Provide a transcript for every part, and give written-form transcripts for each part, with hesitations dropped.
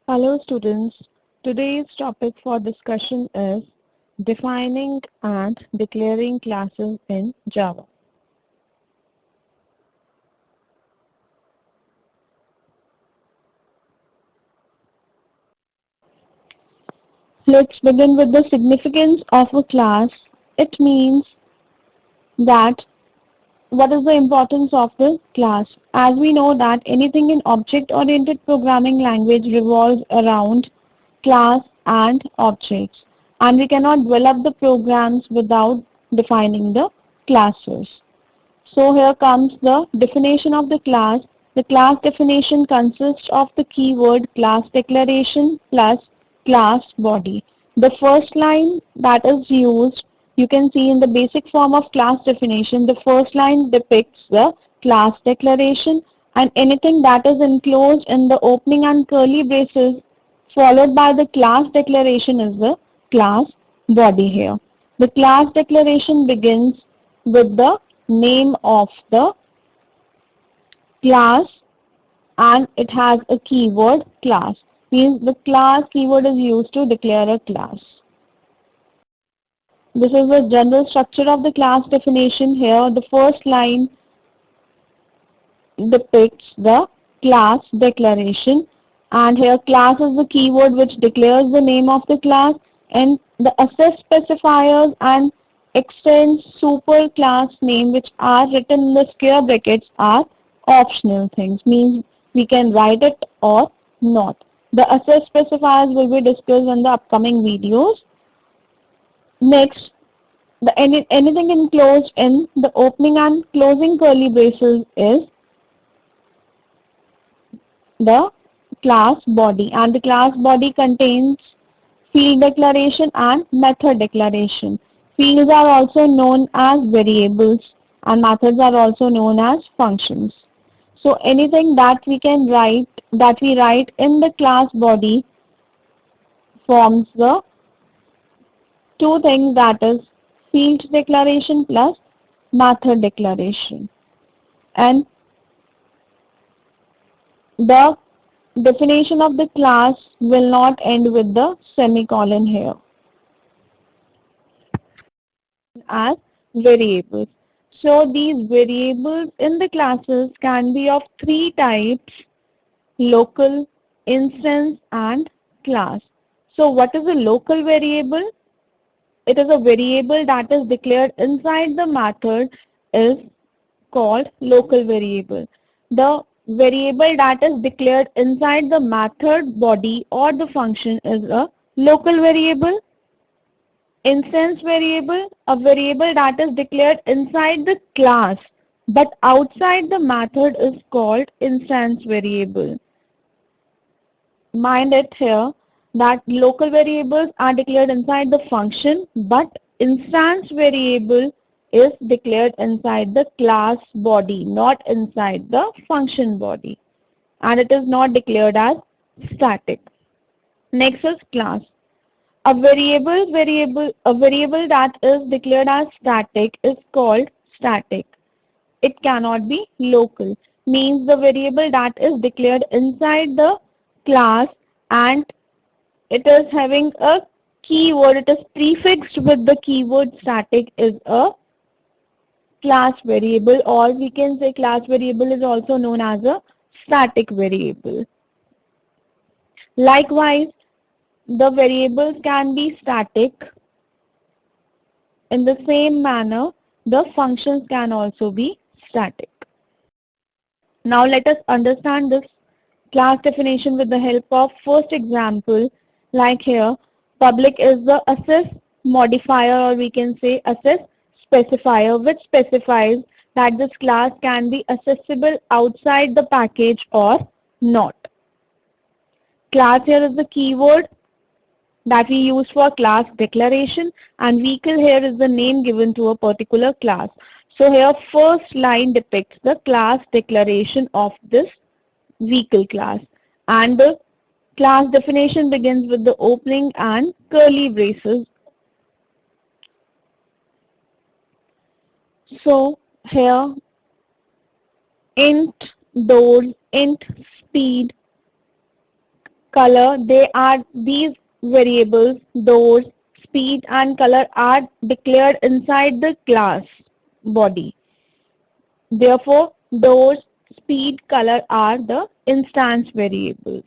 Hello students, today's topic for discussion is defining and declaring classes in Java. Let's begin with the significance of a class. It means that what is the importance of the class? As we know that anything in object-oriented programming language revolves around class and objects, and we cannot develop the programs without defining the classes. So here comes the definition of the class. The class definition consists of the keyword class declaration plus class body. The first line that is used, you can see in the basic form of class definition, the first line depicts the class declaration, and anything that is enclosed in the opening and curly braces followed by the class declaration is the class body here. The class declaration begins with the name of the class and it has a keyword class. Means the class keyword is used to declare a class. This is the general structure of the class definition. Here the first line depicts the class declaration, and here class is the keyword which declares the name of the class, and the access specifiers and extends super class name which are written in the square brackets are optional things, means we can write it or not. The access specifiers will be discussed in the upcoming videos. Next, anything enclosed in the opening and closing curly braces is the class body, and the class body contains field declaration and method declaration. Fields are also known as variables and methods are also known as functions. So anything that we write in the class body forms the two things, that is field declaration plus method declaration. And the definition of the class will not end with the semicolon here as variables. So these variables in the classes can be of three types: local, instance and class. So what is a local variable? It is a variable that is declared inside the method is called local variable. The variable that is declared inside the method body or the function is a local variable. Instance variable, a variable that is declared inside the class but outside the method is called instance variable. Mind it here that local variables are declared inside the function, but instance variable is declared inside the class body, not inside the function body, and it is not declared as static. Next is class. A variable that is declared as static is called static. It cannot be local. Means the variable that is declared inside the class and it is having a keyword, it is prefixed with the keyword static, is a class variable, or we can say class variable is also known as a static variable. Likewise, the variables can be static. In the same manner, the functions can also be static. Now let us understand this class definition with the help of first example. Like here, public is the access modifier, or we can say access specifier, which specifies that this class can be accessible outside the package or not. Class here is the keyword that we use for class declaration, and vehicle here is the name given to a particular class. So here first line depicts the class declaration of this vehicle class, and the class definition begins with the opening and curly braces. So here int door, int speed, color, these variables, doors, speed and color are declared inside the class body. Therefore, doors, speed, color are the instance variables.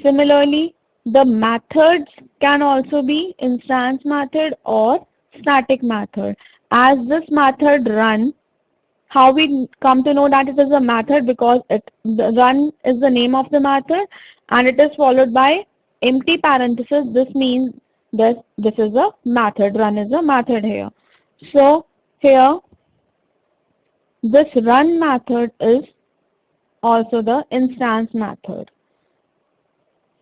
Similarly, the methods can also be instance method or static method. As this method run, how we come to know that it is a method, because the run is the name of the method and it is followed by empty parenthesis. This means this is a method. Run is a method here. So here this run method is also the instance method.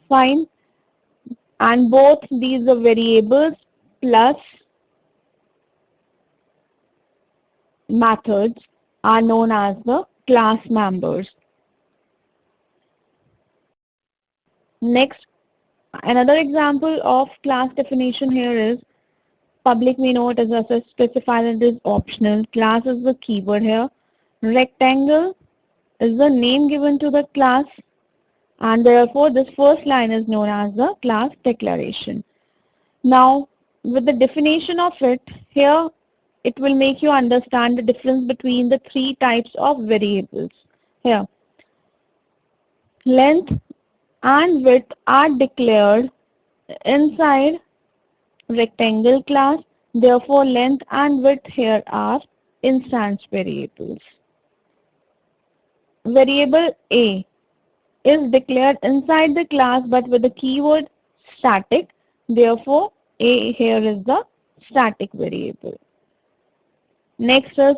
Fine. And both these are variables plus methods are known as the class members. Next, another example of class definition here is public. We know it is also specified, it is optional. Class is the keyword here. Rectangle is the name given to the class, and therefore this first line is known as the class declaration. Now, with the definition of it, here it will make you understand the difference between the three types of variables. Here, length and width are declared inside rectangle class. Therefore, length and width here are instance variables. Variable A is declared inside the class but with the keyword static. Therefore, A here is the static variable. Next is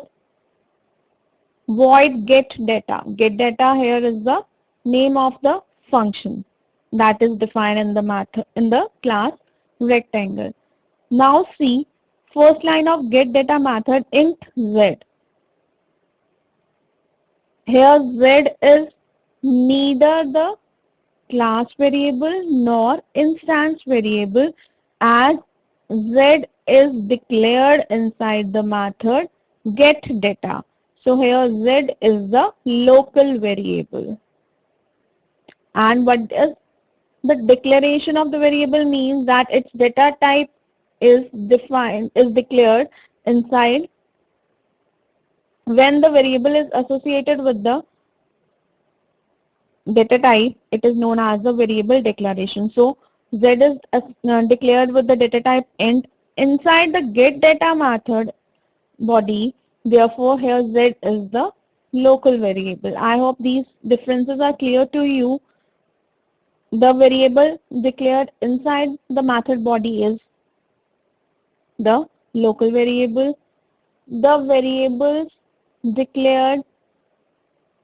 void get data. Get data here is the name of the function that is defined in the method in the class rectangle. Now see first line of get data method int z. Here z is neither the class variable nor instance variable, as z is declared inside the method get data. So here z is the local variable. And what is the declaration of the variable means that its data type is declared inside when the variable is associated with the data type. It is known as the variable declaration. So z is declared with the data type int inside the get data method body. Therefore here z is the local variable. I hope these differences are clear to you. The variable declared inside the method body is the local variable. The variables declared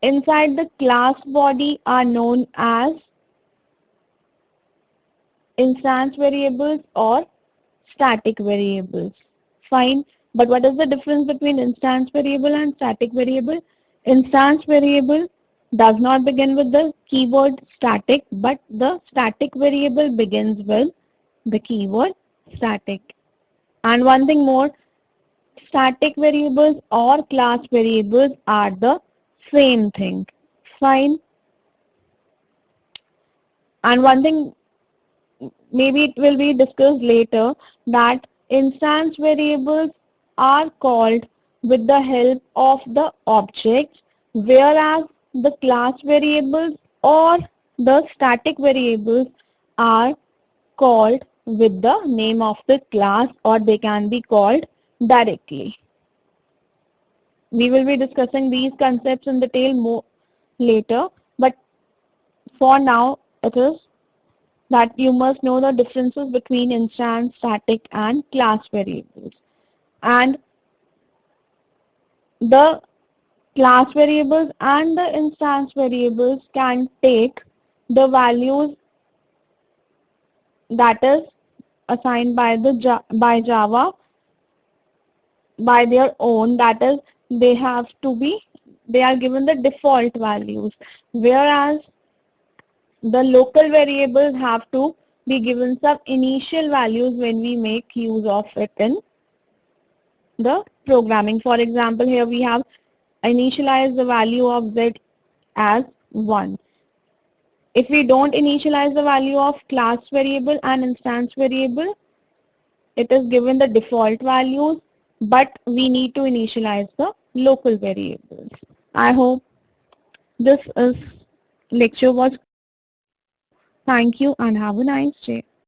inside the class body are known as instance variables or static variables. Fine. But what is the difference between instance variable and static variable? Instance variable does not begin with the keyword static, but the static variable begins with the keyword static. And one thing more, static variables or class variables are the same thing. Fine. And one thing, maybe it will be discussed later, that instance variables are called with the help of the objects, whereas the class variables or the static variables are called with the name of the class, or they can be called directly. We will be discussing these concepts in detail more later, but for now it is that you must know the differences between instance, static and class variables. And the class variables and the instance variables can take the values that is assigned by Java by their own, that is they are given the default values, whereas the local variables have to be given some initial values when we make use of it in the programming. For example, here we have initialized the value of z as 1. If we don't initialize the value of class variable and instance variable, it is given the default values, but we need to initialize the local variables. I hope this lecture was. Thank you and have a nice day.